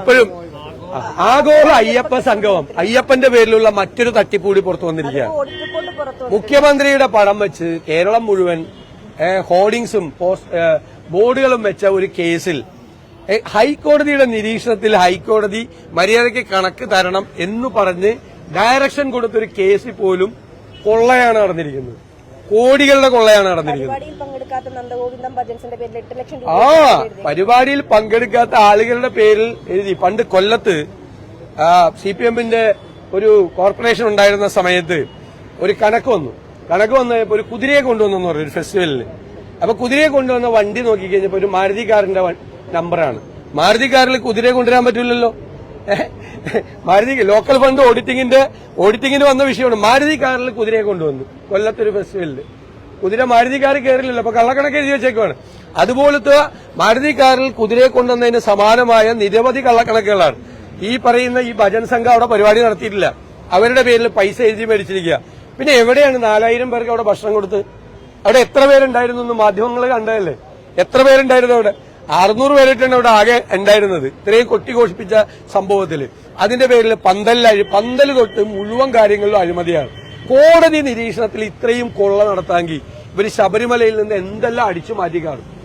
ഇപ്പോഴും ആഗോള അയ്യപ്പ സംഗമം, അയ്യപ്പന്റെ പേരിലുള്ള മറ്റൊരു തട്ടിപ്പൂടി പുറത്തു വന്നിരിക്കുകയാണ്. മുഖ്യമന്ത്രിയുടെ പടം വെച്ച് കേരളം മുഴുവൻ ഹോർഡിംഗ്സും ബോർഡുകളും വെച്ച ഒരു കേസിൽ ഹൈക്കോടതിയുടെ നിരീക്ഷണത്തിൽ ഹൈക്കോടതി മര്യാദയ്ക്ക് കണക്ക് തരണം എന്ന് പറഞ്ഞ് ഡയറക്ഷൻ കൊടുത്തൊരു കേസിൽ പോലും കൊള്ളയാണ് നടന്നിരിക്കുന്നത്. കോടികളുടെ കൊള്ളയാണ് നടന്നിരിക്കുന്നത്. പരിപാടിയിൽ പങ്കെടുക്കാത്ത ആളുകളുടെ പേരിൽ എഴുതി. പണ്ട് കൊല്ലത്ത് CPM-ന്റെ ഒരു കോർപ്പറേഷൻ ഉണ്ടായിരുന്ന സമയത്ത് ഒരു കണക്ക് വന്നപ്പോ ഒരു കുതിരയെ കൊണ്ടുവന്നു ഒരു ഫെസ്റ്റിവലിന്. അപ്പൊ കുതിരയെ കൊണ്ടുവന്ന വണ്ടി നോക്കിക്കഴിഞ്ഞപ്പോ ഒരു മാരുതി കാറിന്റെ നമ്പറാണ്. മാരുതി കാറിൽ കുതിരയെ കൊണ്ടുവരാൻ പറ്റില്ലല്ലോ. മാരുതി ലോക്കൽ ഫണ്ട് ഓഡിറ്റിങ്ങിന് വന്ന വിഷയമാണ്. മാരുതി കാറിൽ കുതിരയെ കൊണ്ടുവന്നു കൊല്ലത്തൊരു ഫെസ്റ്റിവലില്. കുതിര മാരുതി കാറിൽ കയറില്ലല്ലോ, അപ്പൊ കള്ളക്കണക്ക് എഴുതി വെച്ചേക്കുവാണ്. അതുപോലത്തെ മാരുതി കാറിൽ കുതിരയെ കൊണ്ടുവന്നതിന് സമാനമായ നിരവധി കള്ളക്കണക്കുകളാണ് ഈ പറയുന്ന ഈ ഭജൻ സംഘം അവിടെ പരിപാടി നടത്തിയിട്ടില്ല. അവരുടെ പേരിൽ പൈസ എഴുതി മേടിച്ചിരിക്കുക. പിന്നെ എവിടെയാണ് 4000 പേർക്ക് അവിടെ ഭക്ഷണം കൊടുത്ത്? അവിടെ എത്ര പേരുണ്ടായിരുന്നു എന്ന് മാധ്യമങ്ങൾ കണ്ടതല്ലേ? എത്ര പേരുണ്ടായിരുന്നു അവിടെ? 600 പേരിട്ടാണ് അവിടെ ആകെ ഉണ്ടായിരുന്നത്. ഇത്രയും കൊട്ടിഘോഷിപ്പിച്ച സംഭവത്തിൽ അതിന്റെ പേരിൽ പന്തൽ തൊട്ട് മുഴുവൻ കാര്യങ്ങളിലും അഴിമതിയാണ്. കോടതി നിരീക്ഷണത്തിൽ ഇത്രയും കൊള്ള നടത്താമെങ്കിൽ ഇവര് ശബരിമലയിൽ നിന്ന് എന്തെല്ലാം അടിച്ചു മാറ്റി കാണും.